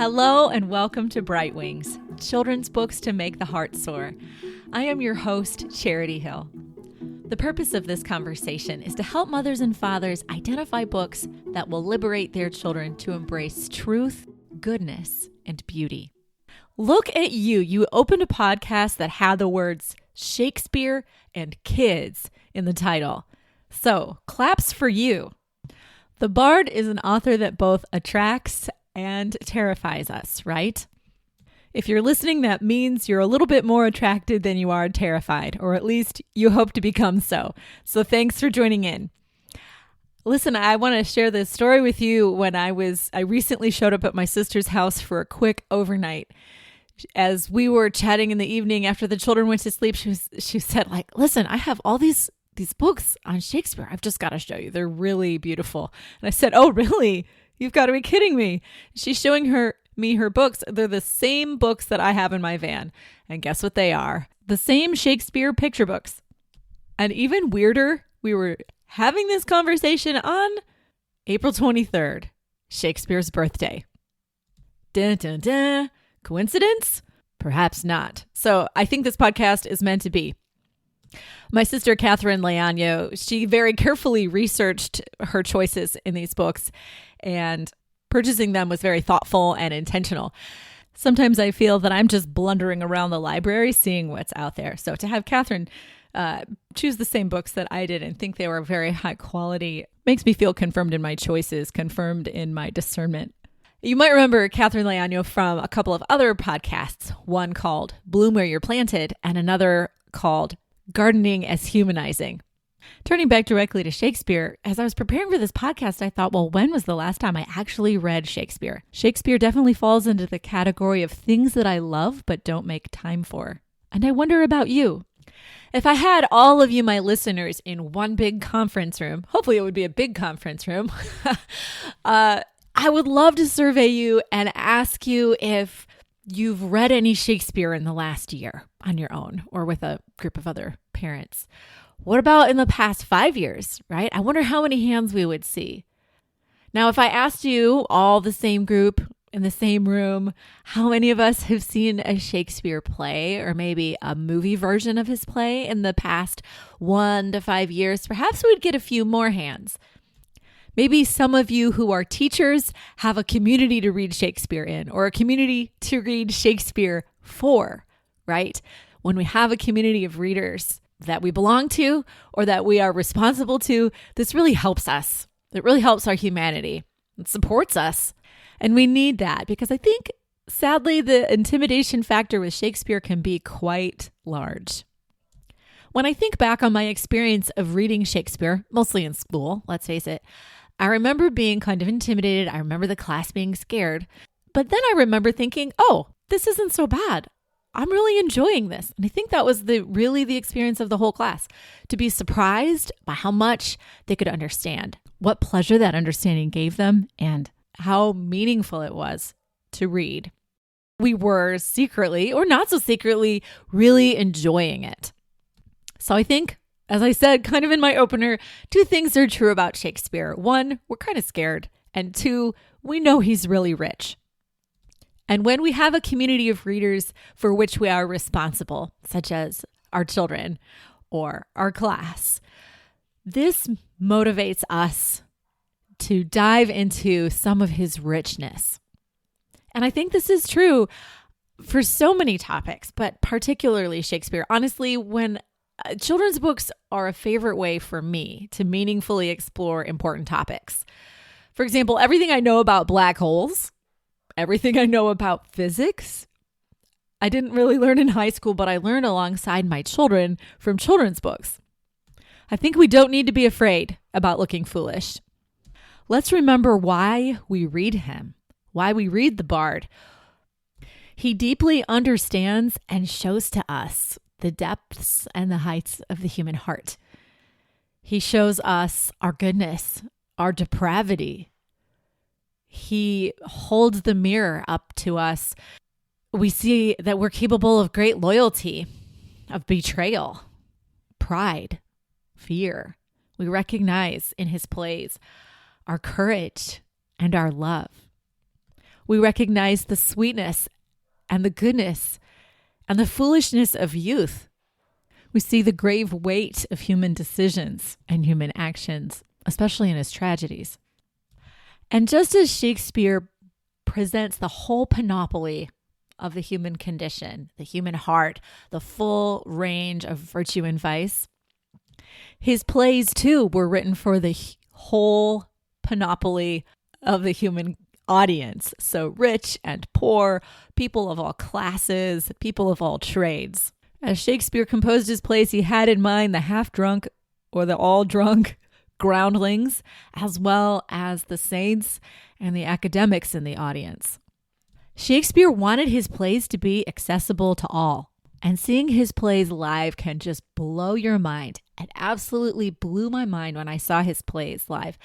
Hello and welcome to Bright Wings, children's books to make the heart soar. I am your host, Charity Hill. The purpose of this conversation is to help mothers and fathers identify books that will liberate their children to embrace truth, goodness, and beauty. Look at you. You opened a podcast that had the words Shakespeare and kids in the title. So, claps for you. The Bard is an author that both attracts and terrifies us, right? If you're listening, that means you're a little bit more attracted than you are terrified, or at least you hope to become so. So thanks for joining in. Listen, I want to share this story with you. When I recently showed up at my sister's house for a quick overnight. As we were chatting in the evening after the children went to sleep, she said, listen, I have all these books on Shakespeare. I've just got to show you. They're really beautiful. And I said, oh, really? You've got to be kidding me. She's showing me her books. They're the same books that I have in my van. And guess what they are? The same Shakespeare picture books. And even weirder, we were having this conversation on April 23rd, Shakespeare's birthday. Dun, dun, dun. Coincidence? Perhaps not. So I think this podcast is meant to be. My sister, Catherine Leano, she very carefully researched her choices in these books, and purchasing them was very thoughtful and intentional. Sometimes I feel that I'm just blundering around the library, seeing what's out there. So to have Catherine choose the same books that I did and think they were very high quality makes me feel confirmed in my choices, confirmed in my discernment. You might remember Catherine Leano from a couple of other podcasts, one called Bloom Where You're Planted and another called Gardening as Humanizing. Turning back directly to Shakespeare, as I was preparing for this podcast, I thought, well, when was the last time I actually read Shakespeare? Shakespeare definitely falls into the category of things that I love but don't make time for. And I wonder about you. If I had all of you, my listeners, in one big conference room, hopefully it would be a big conference room, I would love to survey you and ask you if you've read any Shakespeare in the last year on your own or with a group of other parents. What about in the past 5 years, right? I wonder how many hands we would see. Now, if I asked you, all the same group in the same room, how many of us have seen a Shakespeare play or maybe a movie version of his play in the past 1 to 5 years, perhaps we'd get a few more hands. Maybe some of you who are teachers have a community to read Shakespeare in, or a community to read Shakespeare for, right? When we have a community of readers that we belong to or that we are responsible to, this really helps us. It really helps our humanity. It supports us. And we need that because I think, sadly, the intimidation factor with Shakespeare can be quite large. When I think back on my experience of reading Shakespeare, mostly in school, let's face it, I remember being kind of intimidated. I remember the class being scared. But then I remember thinking, oh, this isn't so bad. I'm really enjoying this. And I think that was really the experience of the whole class, to be surprised by how much they could understand, what pleasure that understanding gave them, and how meaningful it was to read. We were secretly, or not so secretly, really enjoying it. So I think, as I said, kind of in my opener, 2 things are true about Shakespeare. 1, we're kind of scared. And 2, we know he's really rich. And when we have a community of readers for which we are responsible, such as our children or our class, this motivates us to dive into some of his richness. And I think this is true for so many topics, but particularly Shakespeare. Honestly, when children's books are a favorite way for me to meaningfully explore important topics. For example, everything I know about black holes, everything I know about physics, I didn't really learn in high school, but I learned alongside my children from children's books. I think we don't need to be afraid about looking foolish. Let's remember why we read him, why we read the Bard. He deeply understands and shows to us the depths and the heights of the human heart. He shows us our goodness, our depravity. He holds the mirror up to us. We see that we're capable of great loyalty, of betrayal, pride, fear. We recognize in his plays our courage and our love. We recognize the sweetness and the goodness and the foolishness of youth. We see the grave weight of human decisions and human actions, especially in his tragedies. And just as Shakespeare presents the whole panoply of the human condition, the human heart, the full range of virtue and vice, his plays too were written for the whole panoply of the human audience. So rich and poor, people of all classes, people of all trades. As Shakespeare composed his plays, he had in mind the half-drunk or the all-drunk groundlings, as well as the saints and the academics in the audience. Shakespeare wanted his plays to be accessible to all, and seeing his plays live can just blow your mind. It absolutely blew my mind when I saw his plays live.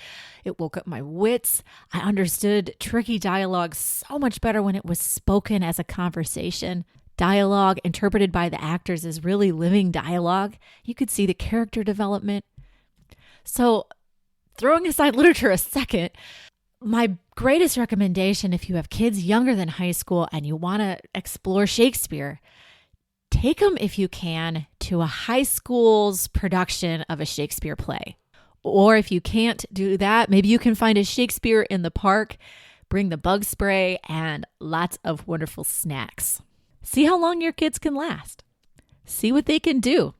It woke up my wits. I understood tricky dialogue so much better when it was spoken as a conversation. Dialogue interpreted by the actors is really living dialogue. You could see the character development. So, throwing aside literature a second, my greatest recommendation if you have kids younger than high school and you want to explore Shakespeare, take them, if you can, to a high school's production of a Shakespeare play. Or if you can't do that, maybe you can find a Shakespeare in the park, bring the bug spray, and lots of wonderful snacks. See how long your kids can last. See what they can do.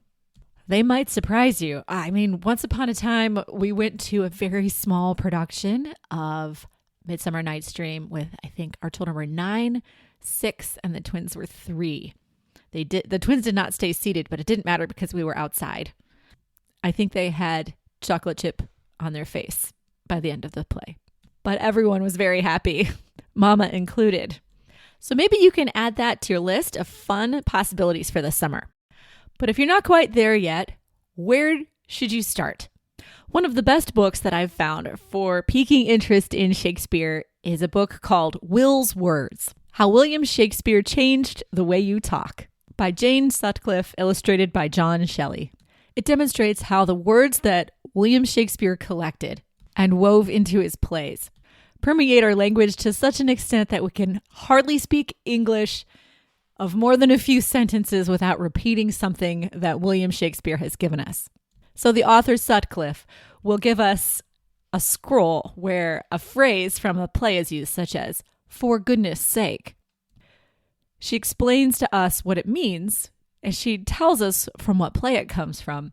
They might surprise you. I mean, once upon a time, we went to a very small production of Midsummer Night's Dream with, I think, our children were 9, 6, and the twins were 3. The twins did not stay seated, but it didn't matter because we were outside. I think they had chocolate chip on their face by the end of the play. But everyone was very happy, Mama included. So maybe you can add that to your list of fun possibilities for the summer. But if you're not quite there yet, where should you start? One of the best books that I've found for piquing interest in Shakespeare is a book called Will's Words: How William Shakespeare Changed the Way You Talk, by Jane Sutcliffe, illustrated by John Shelley. It demonstrates how the words that William Shakespeare collected and wove into his plays permeate our language to such an extent that we can hardly speak English of more than a few sentences without repeating something that William Shakespeare has given us. So the author Sutcliffe will give us a scroll where a phrase from a play is used, such as, "for goodness sake." She explains to us what it means, and she tells us from what play it comes from,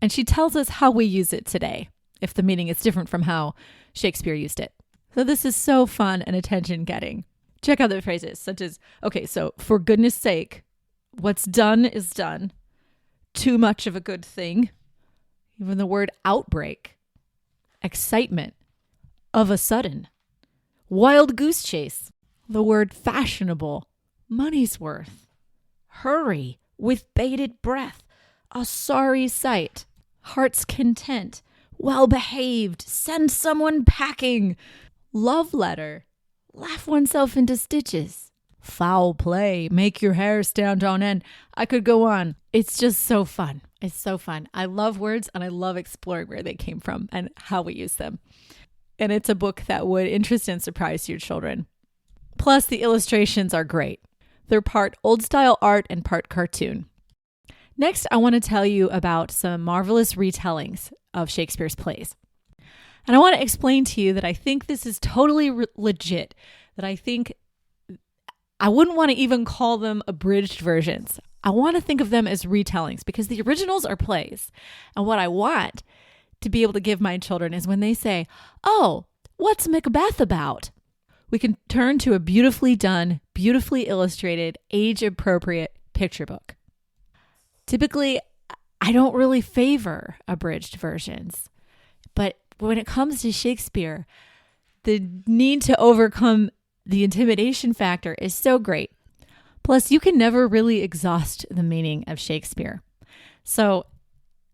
and she tells us how we use it today, if the meaning is different from how Shakespeare used it. So this is so fun and attention-getting. Check out the phrases, such as, okay, so for goodness sake, what's done is done. Too much of a good thing. Even the word outbreak. Excitement. Of a sudden. Wild goose chase. The word fashionable. Money's worth. Hurry. With bated breath. A sorry sight. Heart's content. Well behaved. Send someone packing. Love letter. Laugh oneself into stitches. Foul play. Make your hair stand on end. I could go on. It's just so fun. It's so fun. I love words and I love exploring where they came from and how we use them. And it's a book that would interest and surprise your children. Plus, the illustrations are great. They're part old style art and part cartoon. Next, I want to tell you about some marvelous retellings of Shakespeare's plays. And I want to explain to you that I think this is totally legit, that I think I wouldn't want to even call them abridged versions. I want to think of them as retellings because the originals are plays. And what I want to be able to give my children is when they say, "Oh, what's Macbeth about?" We can turn to a beautifully done, beautifully illustrated, age-appropriate picture book. Typically, I don't really favor abridged versions, but when it comes to Shakespeare, the need to overcome the intimidation factor is so great. Plus, you can never really exhaust the meaning of Shakespeare. So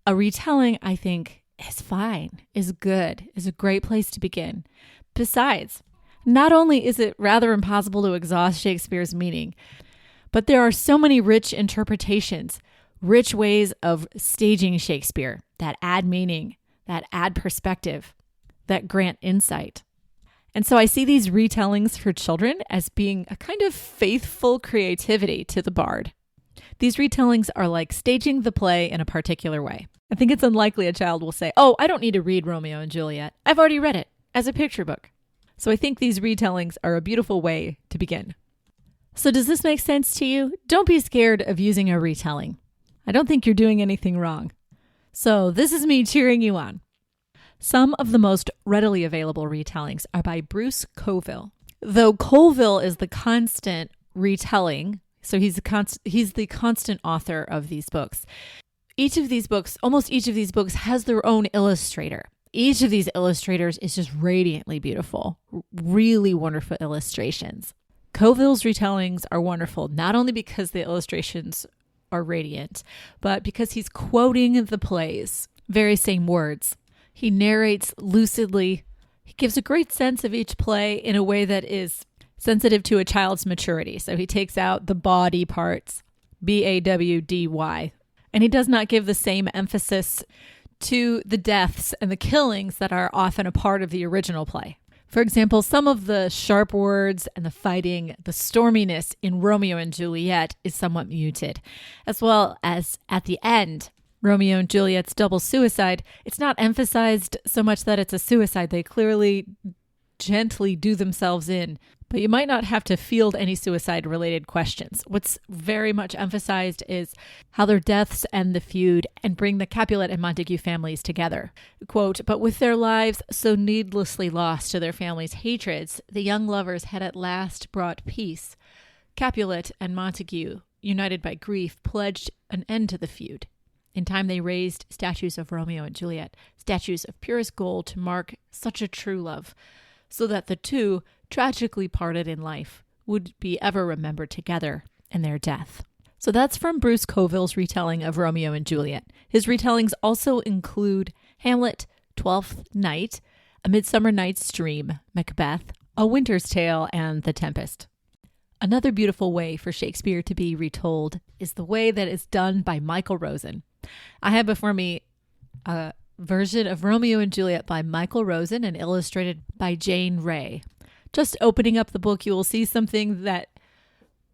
a retelling, I think, is fine, is good, is a great place to begin. Besides, not only is it rather impossible to exhaust Shakespeare's meaning, but there are so many rich interpretations, rich ways of staging Shakespeare that add meaning, that add perspective, that grant insight. And so I see these retellings for children as being a kind of faithful creativity to the bard. These retellings are like staging the play in a particular way. I think it's unlikely a child will say, "Oh, I don't need to read Romeo and Juliet. I've already read it as a picture book." So I think these retellings are a beautiful way to begin. So does this make sense to you? Don't be scared of using a retelling. I don't think you're doing anything wrong. So this is me cheering you on. Some of the most readily available retellings are by Bruce Coville. Though Colville is the constant retelling, so he's the constant author of these books. Almost each of these books has their own illustrator. Each of these illustrators is just radiantly beautiful, really wonderful illustrations. Coville's retellings are wonderful, not only because the illustrations are radiant, but because he's quoting the plays, very same words. He narrates lucidly. He gives a great sense of each play in a way that is sensitive to a child's maturity. So he takes out the bawdy parts, B-A-W-D-Y, and he does not give the same emphasis to the deaths and the killings that are often a part of the original play. For example, some of the sharp words and the fighting, the storminess in Romeo and Juliet is somewhat muted, as well as at the end, Romeo and Juliet's double suicide. It's not emphasized so much that it's a suicide. They clearly gently do themselves in, but you might not have to field any suicide-related questions. What's very much emphasized is how their deaths end the feud and bring the Capulet and Montague families together. Quote, "But with their lives so needlessly lost to their families' hatreds, the young lovers had at last brought peace. Capulet and Montague, united by grief, pledged an end to the feud. In time they raised statues of Romeo and Juliet, statues of purest gold to mark such a true love, so that the two, tragically parted in life, would be ever remembered together in their death." So that's from Bruce Coville's retelling of Romeo and Juliet. His retellings also include Hamlet, Twelfth Night, A Midsummer Night's Dream, Macbeth, A Winter's Tale, and The Tempest. Another beautiful way for Shakespeare to be retold is the way that it's done by Michael Rosen. I have before me a version of Romeo and Juliet by Michael Rosen and illustrated by Jane Ray. Just opening up the book, you will see something that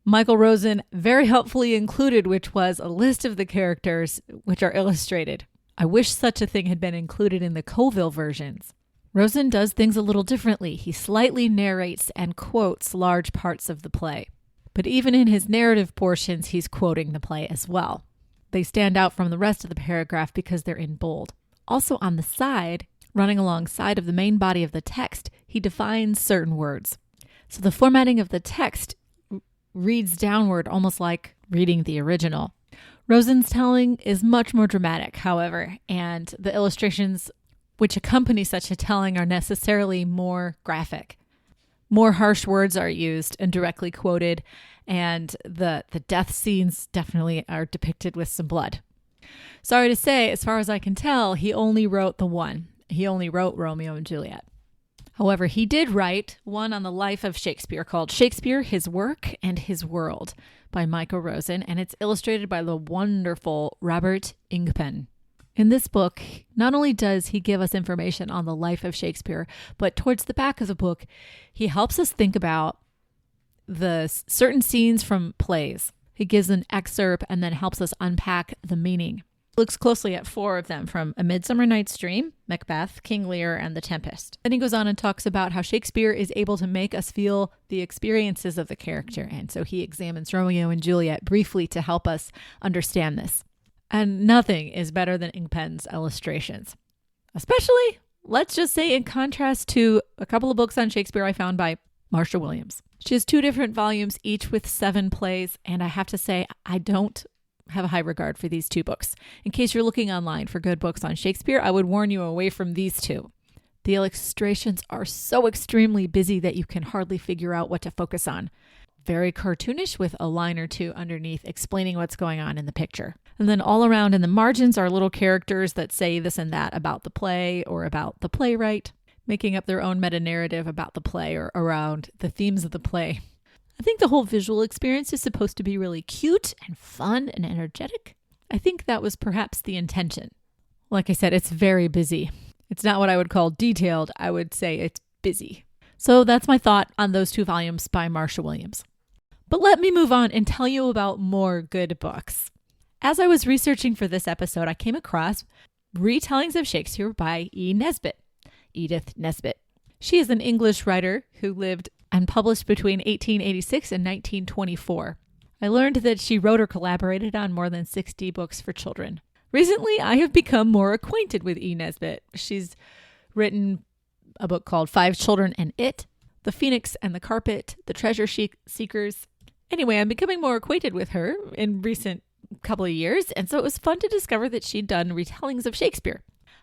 Michael Rosen very helpfully included, which was a list of the characters which are illustrated. I wish such a thing had been included in the Coville versions. Rosen does things a little differently. He slightly narrates and quotes large parts of the play. But even in his narrative portions, he's quoting the play as well. They stand out from the rest of the paragraph because they're in bold. Also on the side, running alongside of the main body of the text, he defines certain words. So the formatting of the text reads downward almost like reading the original. Rosen's telling is much more dramatic, however, and the illustrations which accompany such a telling are necessarily more graphic. More harsh words are used and directly quoted, and the death scenes definitely are depicted with some blood. Sorry to say, as far as I can tell, he only wrote the one. He only wrote Romeo and Juliet. However, he did write one on the life of Shakespeare called Shakespeare, His Work and His World by Michael Rosen, and it's illustrated by the wonderful Robert Ingpen. In this book, not only does he give us information on the life of Shakespeare, but towards the back of the book, he helps us think about the certain scenes from plays. He gives an excerpt and then helps us unpack the meaning. He looks closely at 4 of them, from A Midsummer Night's Dream, Macbeth, King Lear, and The Tempest. Then he goes on and talks about how Shakespeare is able to make us feel the experiences of the character, and so he examines Romeo and Juliet briefly to help us understand this. And nothing is better than Ingpen's illustrations. Especially, let's just say, in contrast to a couple of books on Shakespeare I found by Marsha Williams. She has 2 different volumes, each with 7 plays, and I have to say, I don't have a high regard for these 2 books. In case you're looking online for good books on Shakespeare, I would warn you away from these 2. The illustrations are so extremely busy that you can hardly figure out what to focus on. Very cartoonish, with a line or 2 underneath explaining what's going on in the picture. And then all around in the margins are little characters that say this and that about the play or about the playwright, making up their own meta-narrative about the play or around the themes of the play. I think the whole visual experience is supposed to be really cute and fun and energetic. I think that was perhaps the intention. Like I said, it's very busy. It's not what I would call detailed. I would say it's busy. So that's my thought on those two volumes by Marsha Williams. But let me move on and tell you about more good books. As I was researching for this episode, I came across Retellings of Shakespeare by Edith Nesbit. She is an English writer who lived and published between 1886 and 1924. I learned that she wrote or collaborated on more than 60 books for children. Recently, I have become more acquainted with Nesbit. She's written a book called Five Children and It, The Phoenix and the Carpet, The Treasure Seekers. Anyway, I'm becoming more acquainted with her in recent couple of years, and so it was fun to discover that she'd done retellings of Shakespeare.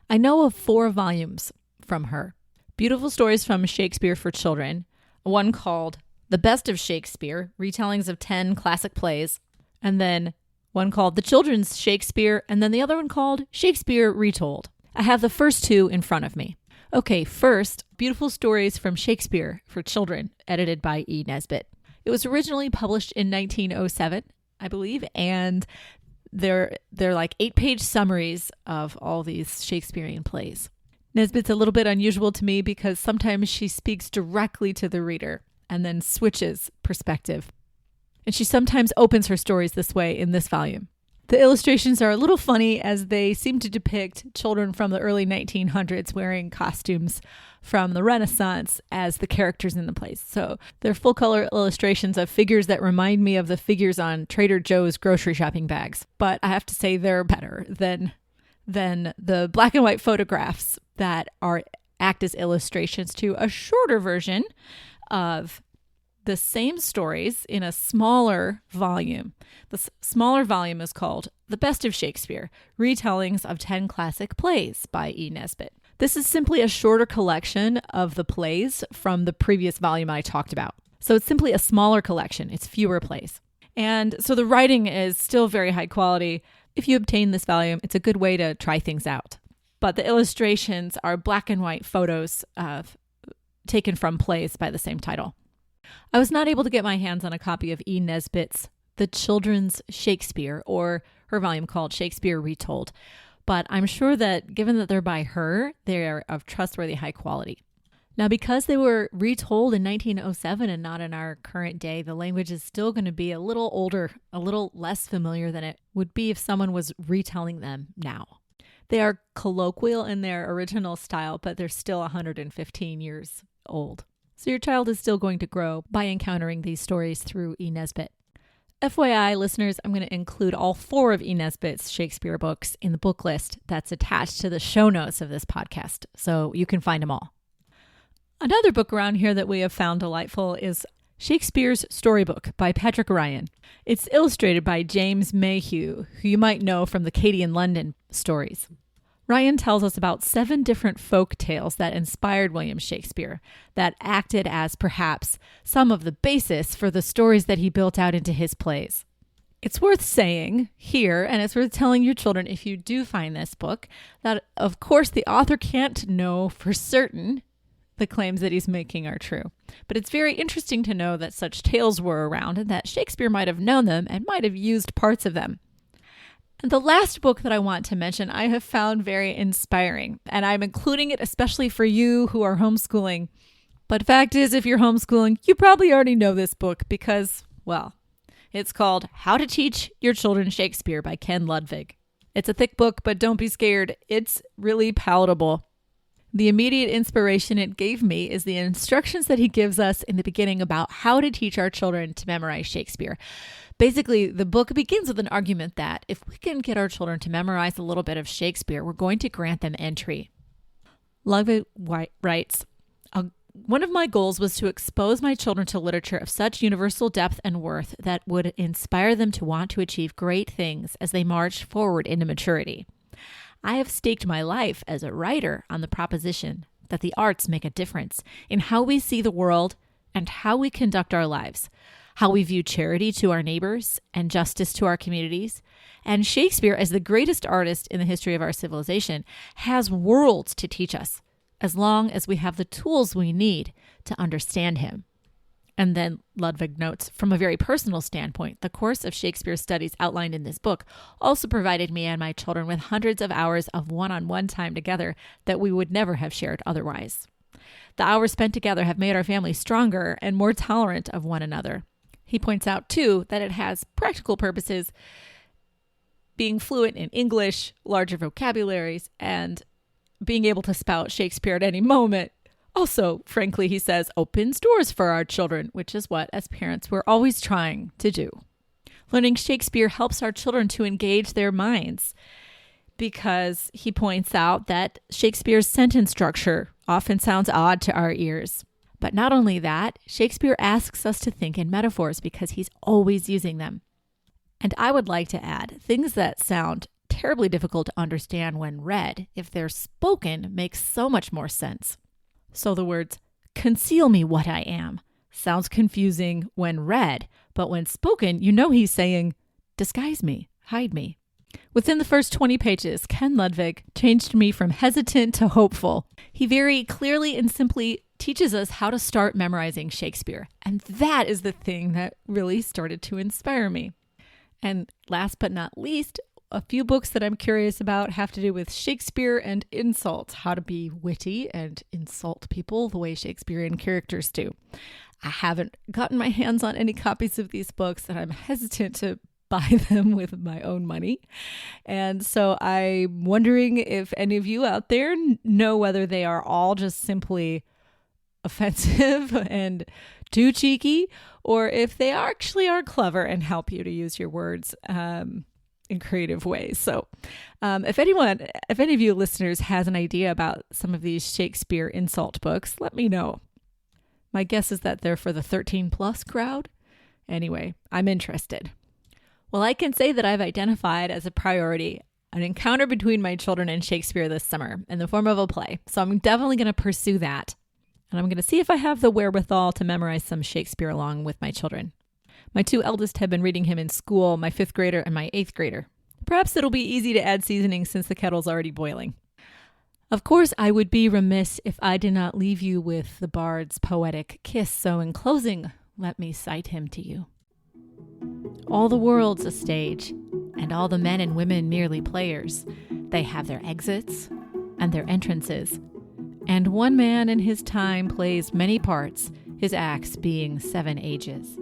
I know of 4 volumes from her. Beautiful stories from Shakespeare for children, one called The Best of Shakespeare, retellings of 10 classic plays, and then one called The Children's Shakespeare, and then the other one called Shakespeare Retold. I have the first 2 in front of me. Okay, first, Beautiful Stories from Shakespeare for Children, edited by E. Nesbit. It was originally published in 1907, I believe, and they're like 8-page summaries of all these Shakespearean plays. Nesbit's a little bit unusual to me because sometimes she speaks directly to the reader and then switches perspective. And she sometimes opens her stories this way in this volume. The illustrations are a little funny as they seem to depict children from the early 1900s wearing costumes from the Renaissance as the characters in the plays. So they're full color illustrations of figures that remind me of the figures on Trader Joe's grocery shopping bags. But I have to say they're better than the black and white photographs that act as illustrations to a shorter version of the same stories in a smaller volume. The smaller volume is called The Best of Shakespeare, Retellings of 10 Classic Plays by E. Nesbit. This is simply a shorter collection of the plays from the previous volume I talked about. So it's simply a smaller collection. It's fewer plays. And so the writing is still very high quality. If you obtain this volume, it's a good way to try things out. But the illustrations are black and white photos taken from plays by the same title. I was not able to get my hands on a copy of E. Nesbit's The Children's Shakespeare, or her volume called Shakespeare Retold, but I'm sure that given that they're by her, they're of trustworthy high quality. Now, because they were retold in 1907 and not in our current day, the language is still going to be a little older, a little less familiar than it would be if someone was retelling them now. They are colloquial in their original style, but they're still 115 years old. So your child is still going to grow by encountering these stories through E. Nesbit. FYI, listeners, I'm going to include all 4 of E. Nesbit's Shakespeare books in the book list that's attached to the show notes of this podcast, so you can find them all. Another book around here that we have found delightful is Shakespeare's Storybook by Patrick Ryan. It's illustrated by James Mayhew, who you might know from the Katie in London stories. Ryan tells us about 7 different folk tales that inspired William Shakespeare, that acted as perhaps some of the basis for the stories that he built out into his plays. It's worth saying here, and it's worth telling your children if you do find this book, that of course the author can't know for certain the claims that he's making are true. But it's very interesting to know that such tales were around and that Shakespeare might have known them and might have used parts of them. And the last book that I want to mention, I have found very inspiring, and I'm including it especially for you who are homeschooling. But fact is, if you're homeschooling, you probably already know this book because, well, it's called How to Teach Your Children Shakespeare by Ken Ludwig. It's a thick book, but don't be scared. It's really palatable. The immediate inspiration it gave me is the instructions that he gives us in the beginning about how to teach our children to memorize Shakespeare. Basically, the book begins with an argument that if we can get our children to memorize a little bit of Shakespeare, we're going to grant them entry. Ludwig writes, one of my goals was to expose my children to literature of such universal depth and worth that would inspire them to want to achieve great things as they march forward into maturity. I have staked my life as a writer on the proposition that the arts make a difference in how we see the world and how we conduct our lives, how we view charity to our neighbors and justice to our communities. And Shakespeare, as the greatest artist in the history of our civilization, has worlds to teach us, as long as we have the tools we need to understand him. And then Ludwig notes, from a very personal standpoint, the course of Shakespeare studies outlined in this book also provided me and my children with hundreds of hours of one-on-one time together that we would never have shared otherwise. The hours spent together have made our family stronger and more tolerant of one another. He points out, too, that it has practical purposes, being fluent in English, larger vocabularies, and being able to spout Shakespeare at any moment. Also, frankly, he says, opens doors for our children, which is what, as parents, we're always trying to do. Learning Shakespeare helps our children to engage their minds because he points out that Shakespeare's sentence structure often sounds odd to our ears. But not only that, Shakespeare asks us to think in metaphors because he's always using them. And I would like to add, things that sound terribly difficult to understand when read, if they're spoken, make so much more sense. So the words, conceal me what I am, sounds confusing when read, but when spoken, you know he's saying, disguise me, hide me. Within the first 20 pages, Ken Ludwig changed me from hesitant to hopeful. He very clearly and simply teaches us how to start memorizing Shakespeare. And that is the thing that really started to inspire me. And last but not least, a few books that I'm curious about have to do with Shakespeare and insult, how to be witty and insult people the way Shakespearean characters do. I haven't gotten my hands on any copies of these books, and I'm hesitant to buy them with my own money. And so I'm wondering if any of you out there know whether they are all just simply offensive and too cheeky, or if they actually are clever and help you to use your words in creative ways. So if any of you listeners has an idea about some of these Shakespeare insult books, let me know. My guess is that they're for the 13 plus crowd. Anyway, I'm interested. Well, I can say that I've identified as a priority an encounter between my children and Shakespeare this summer in the form of a play. So I'm definitely going to pursue that. And I'm going to see if I have the wherewithal to memorize some Shakespeare along with my children. My two eldest have been reading him in school, my 5th grader and my 8th grader. Perhaps it'll be easy to add seasoning since the kettle's already boiling. Of course, I would be remiss if I did not leave you with the bard's poetic kiss. So in closing, let me cite him to you. All the world's a stage, and all the men and women merely players. They have their exits and their entrances. And one man in his time plays many parts, his acts being 7 ages.